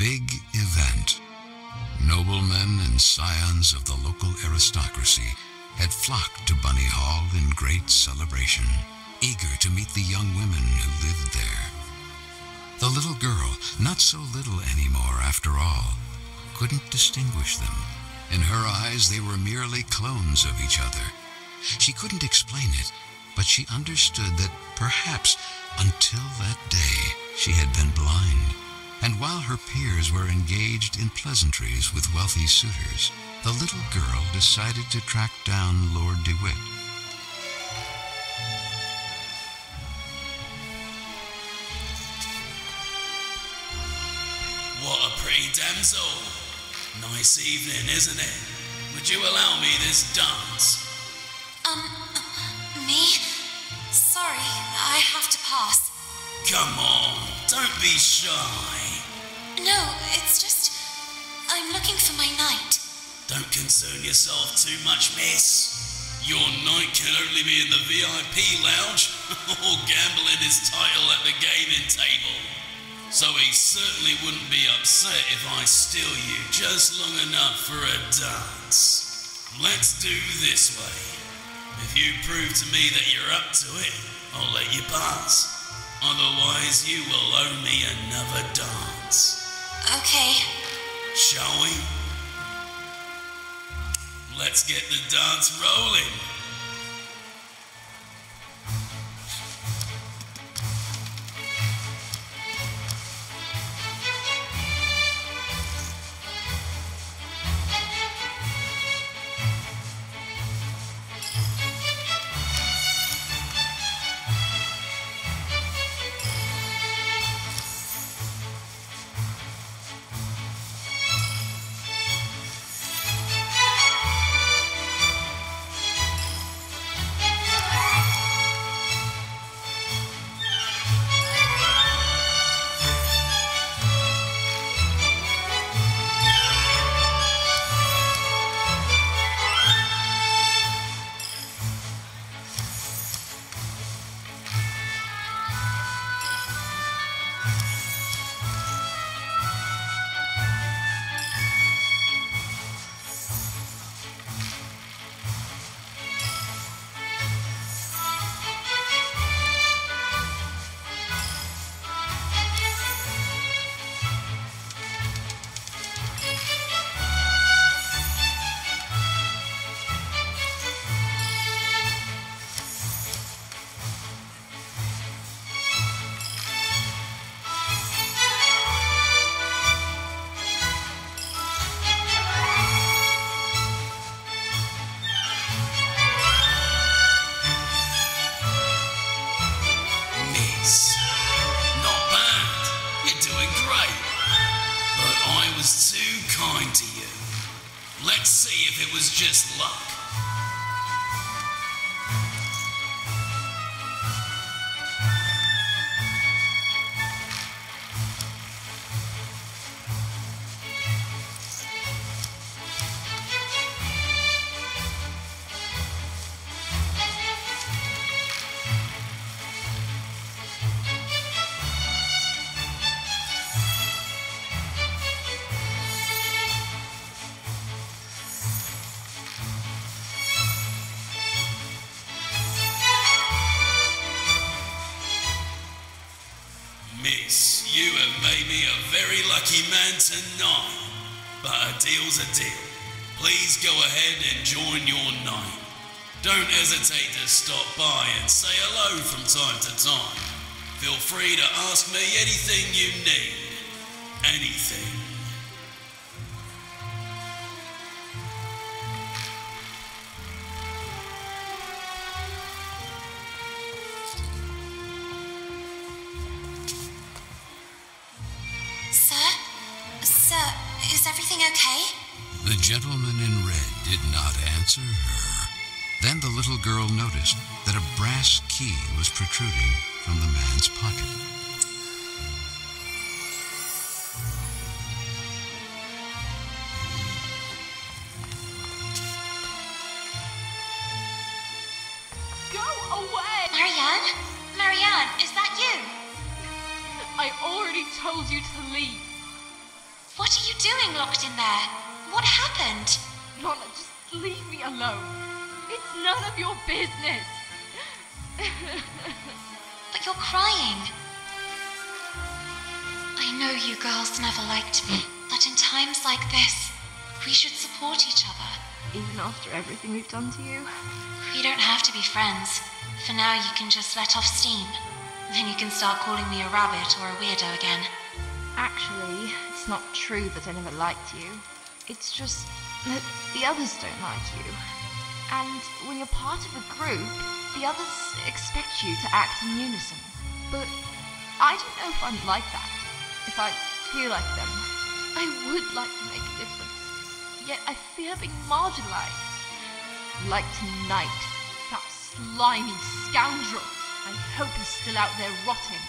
big event. Noblemen and scions of the local aristocracy had flocked to Bunny Hall in great celebration, eager to meet the young women who lived there. The little girl, not so little anymore after all, couldn't distinguish them. In her eyes, they were merely clones of each other. She couldn't explain it, but she understood that perhaps until that day she had been blind. And while her peers were engaged in pleasantries with wealthy suitors, the little girl decided to track down Lord DeWitt. What a pretty damsel. Nice evening, isn't it? Would you allow me this dance? Me? Sorry, I have to pass. Come on, don't be shy. No, it's just... I'm looking for my knight. Don't concern yourself too much, miss. Your knight can only be in the VIP lounge or gambling his title at the gaming table. So he certainly wouldn't be upset if I steal you just long enough for a dance. Let's do this way. If you prove to me that you're up to it, I'll let you pass. Otherwise, you will owe me another dance. Okay. Shall we? Let's get the dance rolling. Let's see if it was just luck. Miss, you have made me a very lucky man tonight. But a deal's a deal. Please go ahead and join your night. Don't hesitate to stop by and say hello from time to time. Feel free to ask me anything you need. Anything. Sir, is everything okay? The gentleman in red did not answer her. Then the little girl noticed that a brass key was protruding from the man's pocket. Go away! Marianne, is that you? I already told you to leave. What are you doing locked in there? What happened? Lana, just leave me alone. It's none of your business. But you're crying. I know you girls never liked me, but in times like this, we should support each other. Even after everything we've done to you? We don't have to be friends. For now, you can just let off steam. Then you can start calling me a rabbit or a weirdo again. Actually, it's not true that I never liked you. It's just that the others don't like you. And when you're part of a group, the others expect you to act in unison. But I don't know if I'm like that. If I feel like them, I would like to make a difference. Yet I fear being marginalized. Like tonight, that slimy scoundrel. I hope he's still out there rotting.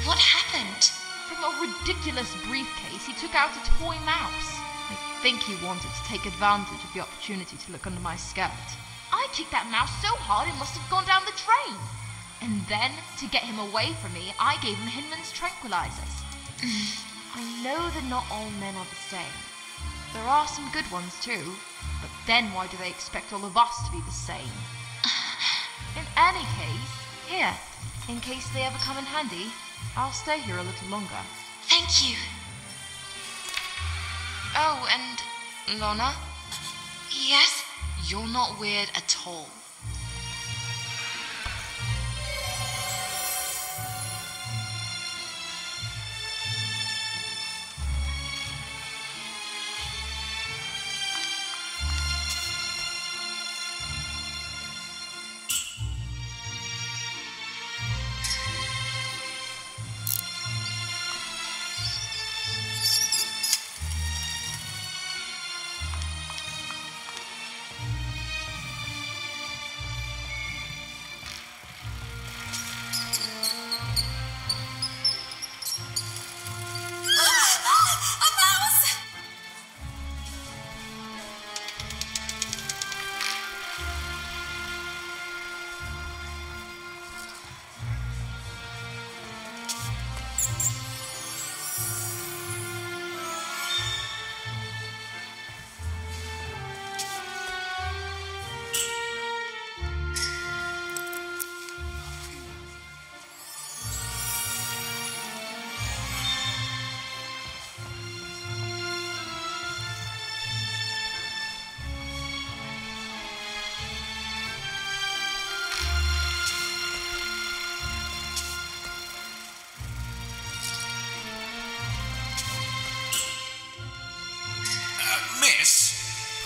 What happened? From a ridiculous briefcase, he took out a toy mouse. I think he wanted to take advantage of the opportunity to look under my skirt. I kicked that mouse so hard it must have gone down the drain. And then, to get him away from me, I gave him Hinman's tranquilizers. I know that not all men are the same. There are some good ones too, but then why do they expect all of us to be the same? In any case, here, in case they ever come in handy, I'll stay here a little longer. Thank you. Oh, and Lana? Yes? You're not weird at all.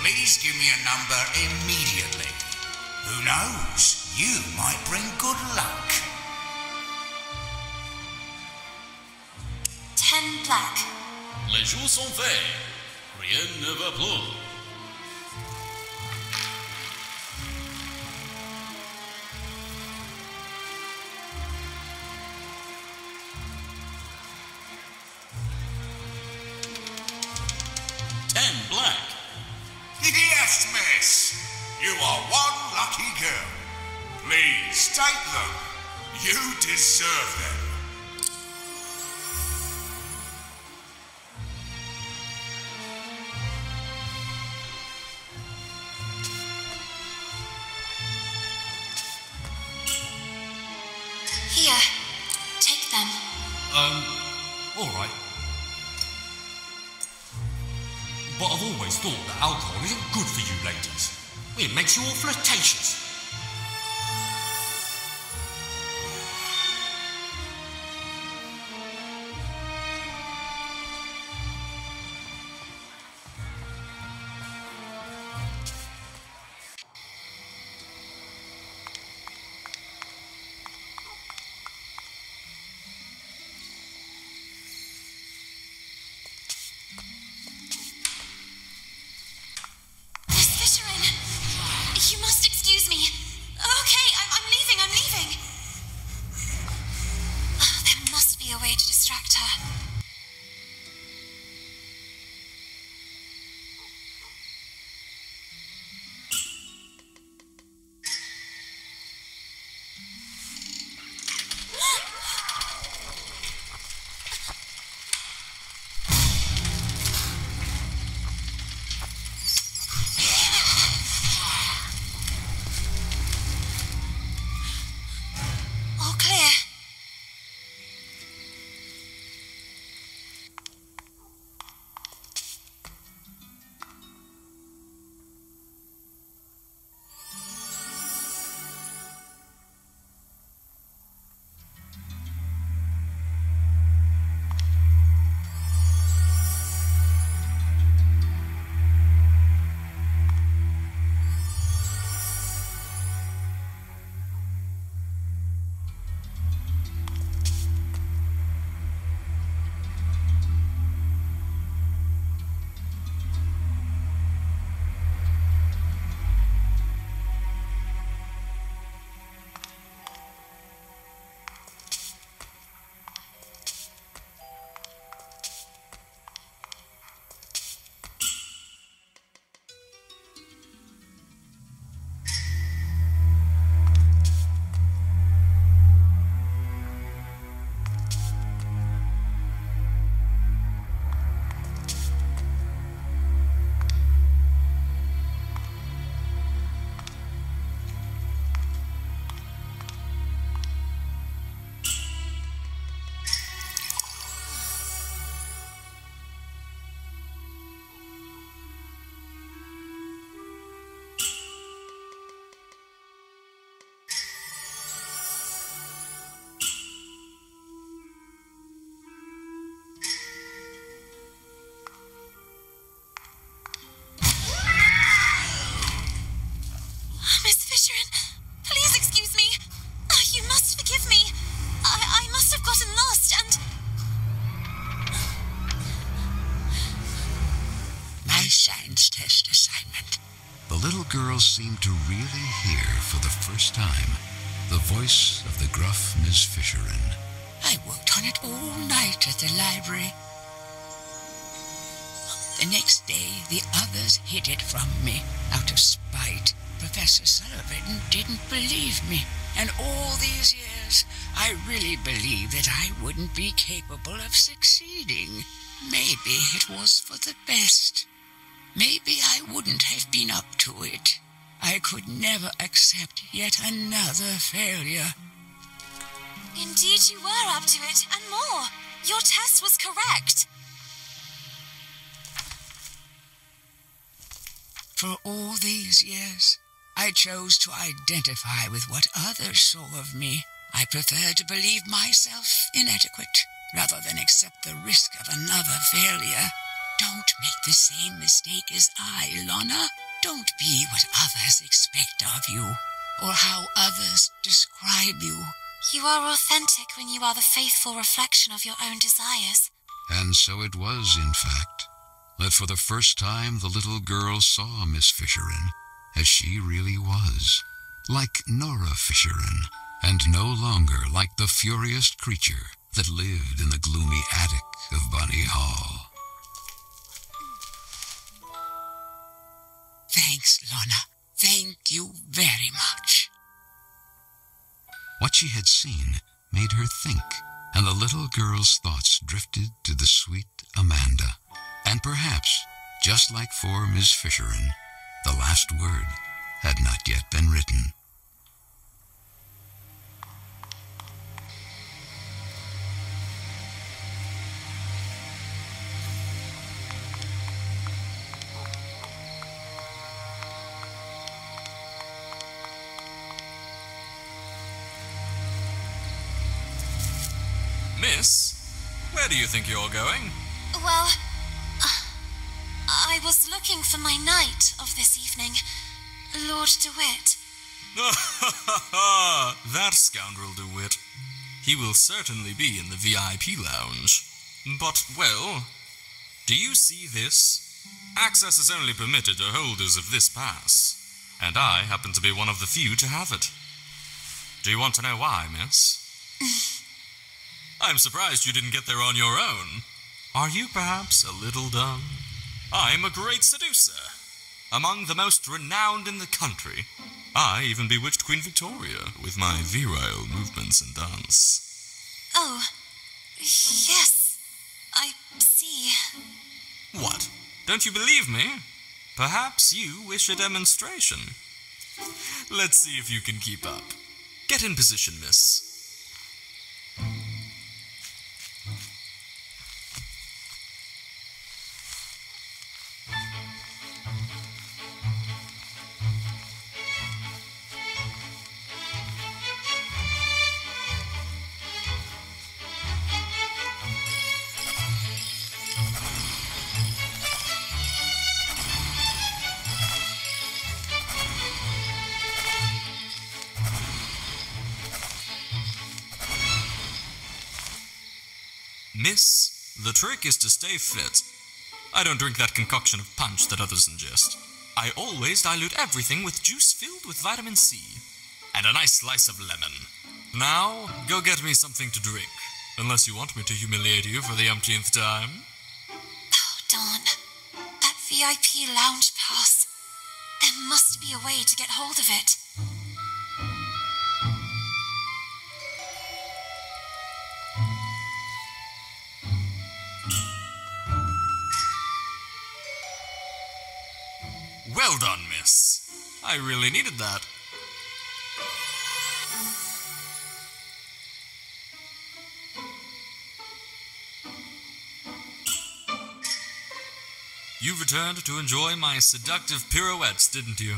Please give me a number immediately. Who knows? You might bring good luck. 10 black. Les jours sont faits. Rien ne va plus. Yes, miss. You are one lucky girl. Please take them. You deserve them. Here, take them. All right. But I've always thought that alcohol isn't good for you ladies. It makes you all flirtatious. science test assignment. The little girl seemed to really hear for the first time the voice of the gruff Miss Fisherin. I worked on it all night at the library. The next day, the others hid it from me out of spite. Professor Sullivan didn't believe me. And all these years, I really believed that I wouldn't be capable of succeeding. Maybe it was for the best. Maybe I wouldn't have been up to it. I could never accept yet another failure. Indeed you were up to it, and more. Your test was correct. For all these years, I chose to identify with what others saw of me. I preferred to believe myself inadequate, rather than accept the risk of another failure. Don't make the same mistake as I, Lorna. Don't be what others expect of you, or how others describe you. You are authentic when you are the faithful reflection of your own desires. And so it was, in fact, that for the first time the little girl saw Miss Fisherin as she really was, like Nora Fisherin, and no longer like the furious creature that lived in the gloomy attic of Bunny Hall. Thanks, Lorna. Thank you very much. What she had seen made her think, and the little girl's thoughts drifted to the sweet Amanda. And perhaps, just like for Miss Fisherin, the last word had not yet been written. Miss, where do you think you're going? Well, I was looking for my knight of this evening, Lord DeWitt. That scoundrel DeWitt. He will certainly be in the VIP lounge. But, well, do you see this? Access is only permitted to holders of this pass, and I happen to be one of the few to have it. Do you want to know why, miss? I'm surprised you didn't get there on your own. Are you perhaps a little dumb? I'm a great seducer, among the most renowned in the country. I even bewitched Queen Victoria with my virile movements and dance. Oh, yes, I see. What? Don't you believe me? Perhaps you wish a demonstration. Let's see if you can keep up. Get in position, miss. Miss, the trick is to stay fit. I don't drink that concoction of punch that others ingest. I always dilute everything with juice filled with vitamin C. And a nice slice of lemon. Now, go get me something to drink. Unless you want me to humiliate you for the umpteenth time. Oh, darn. That VIP lounge pass. There must be a way to get hold of it. Well done, miss. I really needed that. You returned to enjoy my seductive pirouettes, didn't you?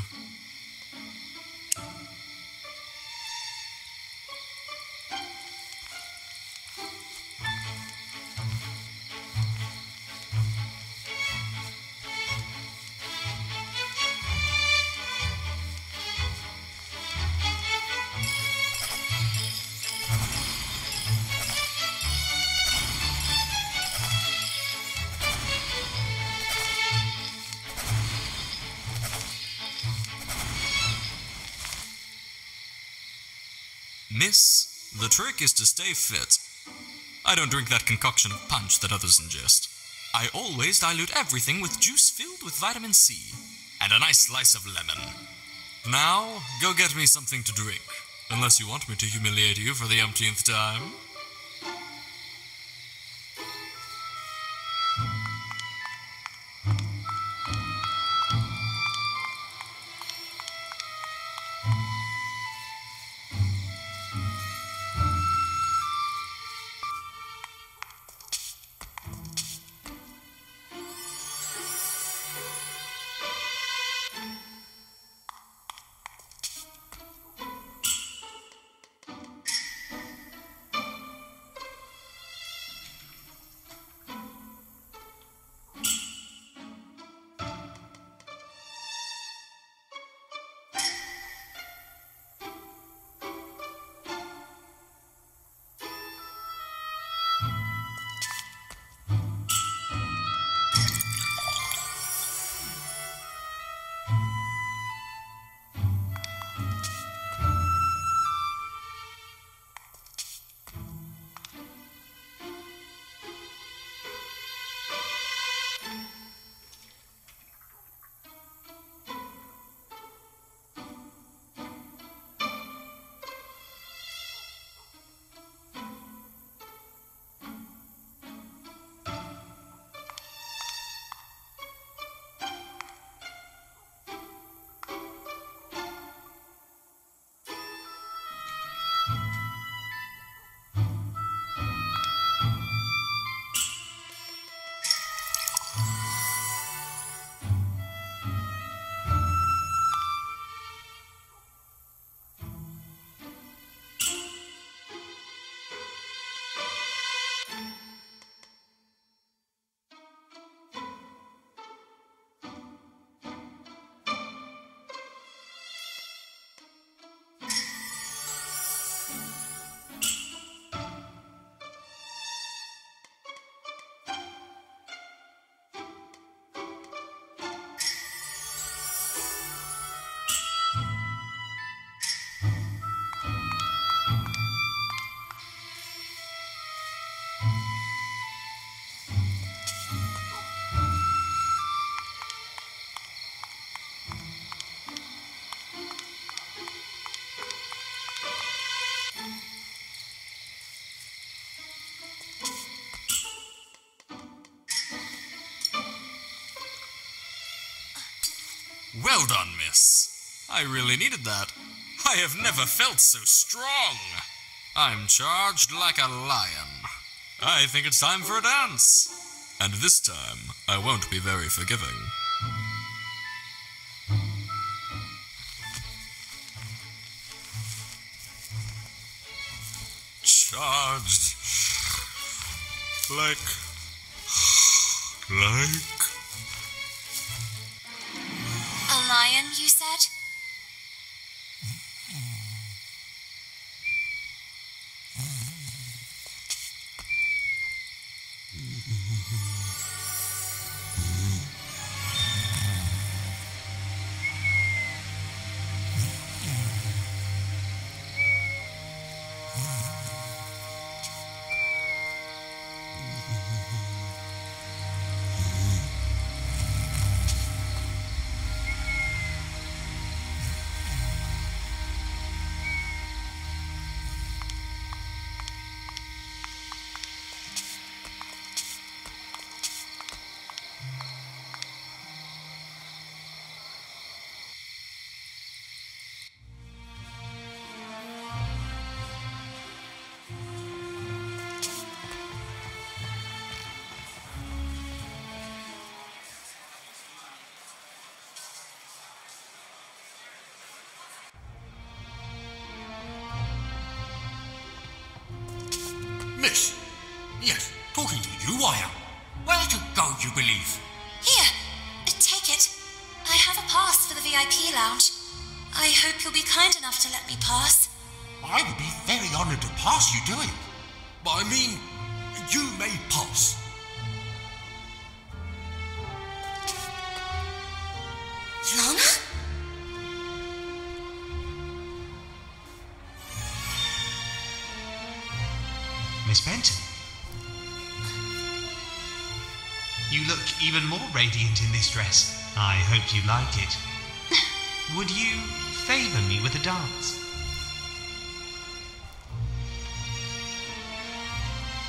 Miss, the trick is to stay fit. I don't drink that concoction of punch that others ingest. I always dilute everything with juice filled with vitamin C and a nice slice of lemon. Now, go get me something to drink, unless you want me to humiliate you for the umpteenth time. Well done, miss. I really needed that. I have never felt so strong. I'm charged like a lion. I think it's time for a dance. And this time, I won't be very forgiving. Charged. Like... A lion, you said? Miss? Yes, talking to you I am. Where to go, you believe? Here, take it. I have a pass for the VIP lounge. I hope you'll be kind enough to let me pass. I would be very honoured to pass you to him. But I mean, you may pass. Lana? Miss Benton. You look even more radiant in this dress. I hope you like it. Would you favour me with a dance?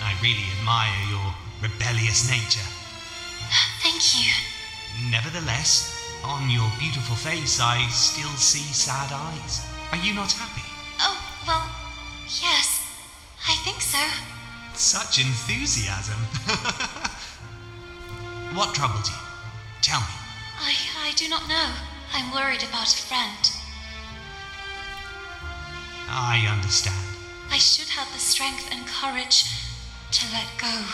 I really admire your rebellious nature. Thank you. Nevertheless, on your beautiful face I still see sad eyes. Are you not happy? Oh, well, yes, I think so. Such enthusiasm. What troubles you? Tell me. I do not know. I'm worried about a friend. I understand. I should have the strength and courage to let go,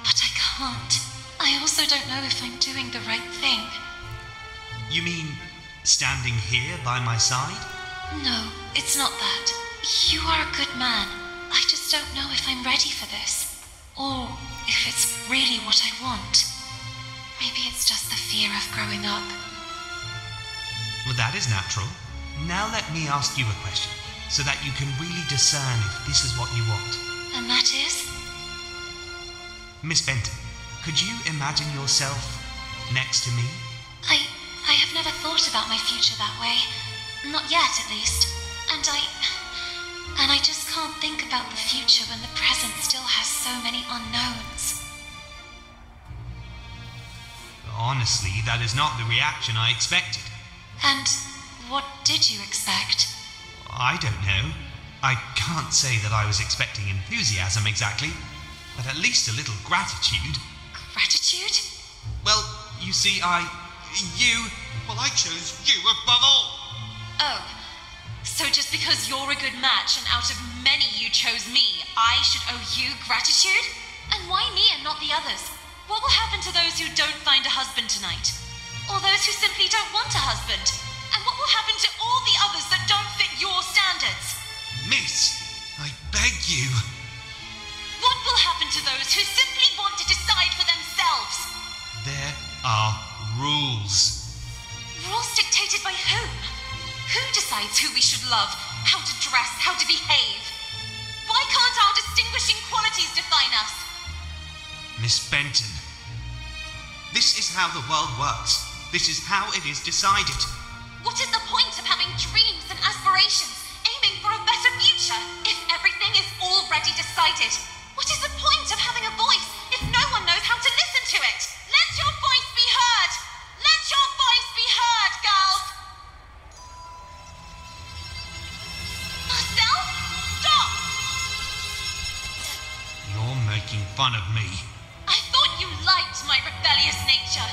but I can't. I also don't know if I'm doing the right thing. You mean standing here by my side? No, it's not that. You are a good man. I just don't know if I'm ready for this, or if it's really what I want. Maybe it's just the fear of growing up. Well, that is natural. Now let me ask you a question, so that you can really discern if this is what you want. And that is? Miss Benton, could you imagine yourself next to me? I have never thought about my future that way. Not yet, at least. And I just can't think about the future when the present still has so many unknowns. Honestly, that is not the reaction I expected. And what did you expect? I don't know. I can't say that I was expecting enthusiasm exactly, but at least a little gratitude. Gratitude? Well, you see, I chose you above all. Oh, so just because you're a good match and out of many you chose me, I should owe you gratitude? And why me and not the others? What will happen to those who don't find a husband tonight? Or those who simply don't want a husband? And what will happen to all the others that don't fit your standards? Miss, I beg you. What will happen to those who simply want to decide for themselves? There are rules. Rules dictated by whom? Who decides who we should love, how to dress, how to behave? Why can't our distinguishing qualities define us? Miss Benton, this is how the world works. This is how it is decided. What is the point of having dreams and aspirations, aiming for a better future, if everything is already decided? What is the point of having a voice if no one knows how to listen to it? Let your voice be heard! Let your voice be heard, girls! Marcel, stop! You're making fun of me. I thought you liked my rebellious nature.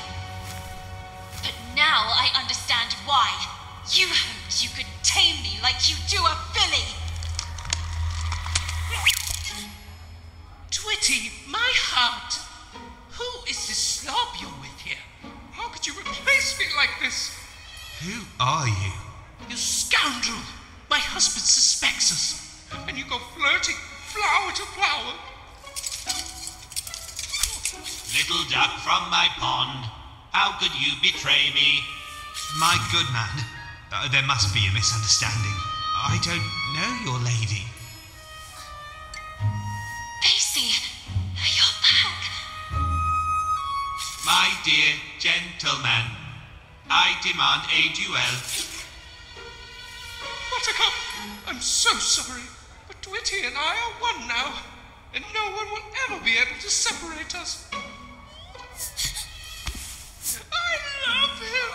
But now I understand why. You hoped you could tame me like you do a filly. Twitty, my heart. Who is this slob you're with here? How could you replace me like this? Who are you? You scoundrel! My husband suspects us. And you go flirting flower to flower. Little duck from my pond, how could you betray me? My good man, there must be a misunderstanding. I don't know your lady. Basie, you're back. My dear gentleman, I demand a duel. Buttercup, I'm so sorry, but Twitty and I are one now, and no one will ever be able to separate us. I love him!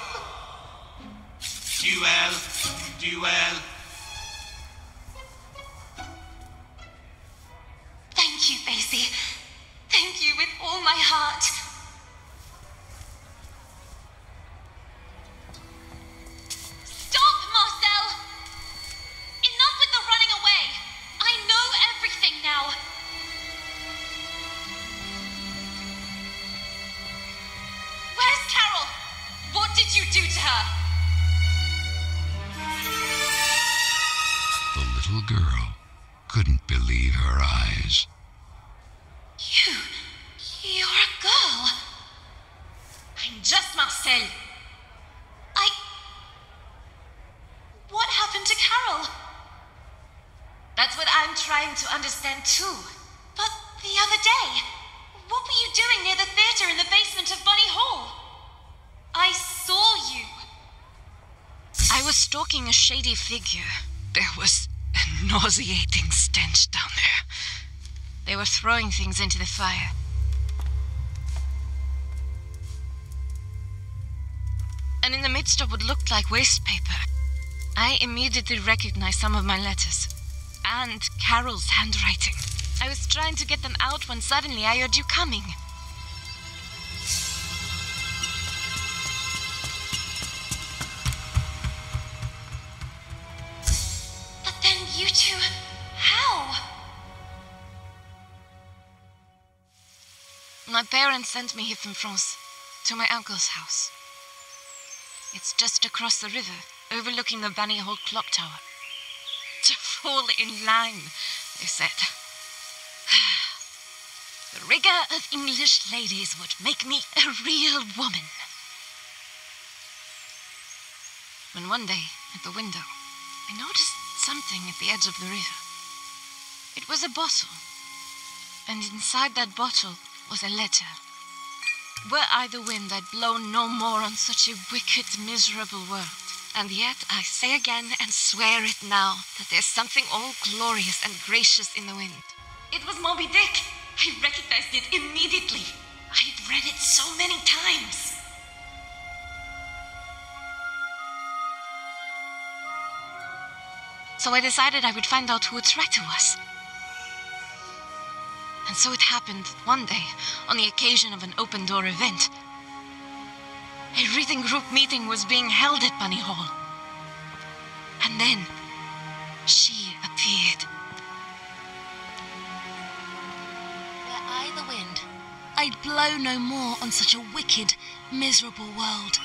Duel. Thank you, Basie. Thank you with all my heart. Stop, Marcel! Enough with the running away. I know everything now. Where's Carole? What did you do to her? The little girl couldn't believe her eyes. You're a girl. I'm just Marcel. What happened to Carole? That's what I'm trying to understand too. But the other day, what were you doing near the theatre in the basement of Bunny Hall? I saw you. I was stalking a shady figure. There was a nauseating stench down there. They were throwing things into the fire. And in the midst of what looked like waste paper, I immediately recognized some of my letters. And Carole's handwriting. I was trying to get them out when suddenly I heard you coming. But then you two... how? My parents sent me here from France, to my uncle's house. It's just across the river, overlooking the Bunny Hall clock tower. To fall in line, they said. The rigor of English ladies would make me a real woman. When one day, at the window, I noticed something at the edge of the river. It was a bottle, and inside that bottle was a letter. Were I the wind, I'd blow no more on such a wicked, miserable world. And yet, I say again and swear it now, that there's something all glorious and gracious in the wind. It was Moby Dick. I recognized it immediately. I'd read it so many times. So I decided I would find out who would write to us. And so it happened that one day, on the occasion of an open-door event, a reading group meeting was being held at Bunny Hall. And then, she appeared. Were I the wind, I'd blow no more on such a wicked, miserable world.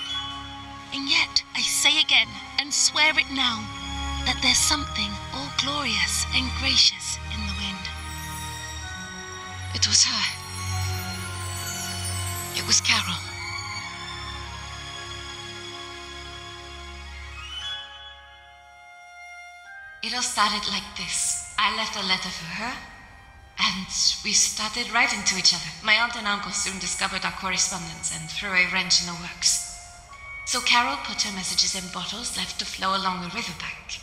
And yet, I say again, and swear it now, that there's something all glorious and gracious in the wind. It was her. It was Carole. It all started like this. I left a letter for her, and we started writing to each other. My aunt and uncle soon discovered our correspondence and threw a wrench in the works. So Carole put her messages in bottles left to flow along the riverbank.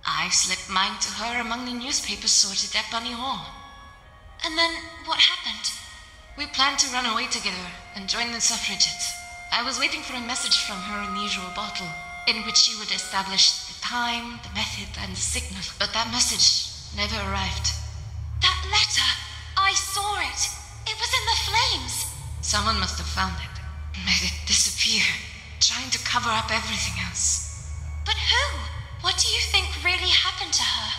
I slipped mine to her among the newspapers sorted at Bunny Hall. And then what happened? We planned to run away together and join the suffragettes. I was waiting for a message from her in the usual bottle, in which she would establish the time, the method, and the signal. But that message never arrived. That letter! I saw it! It was in the flames! Someone must have found it and made it disappear, trying to cover up everything else. But who? What do you think really happened to her?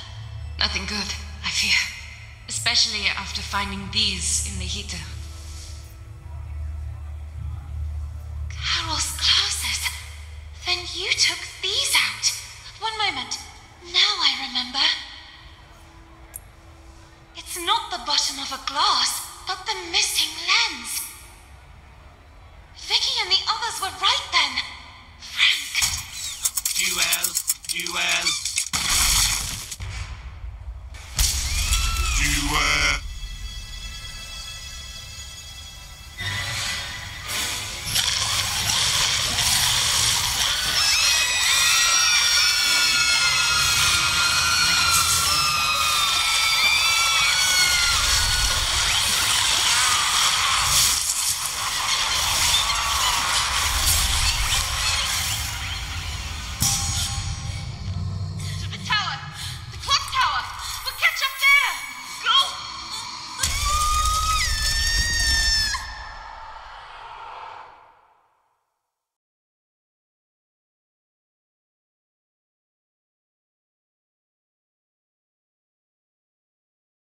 Nothing good, I fear. Especially after finding these in the heater. Carole's glasses. Then you took these out. One moment. Now I remember. It's not the bottom of a glass, but the missing lens. Vicky and the others were right then. Frank. Duel. Duel.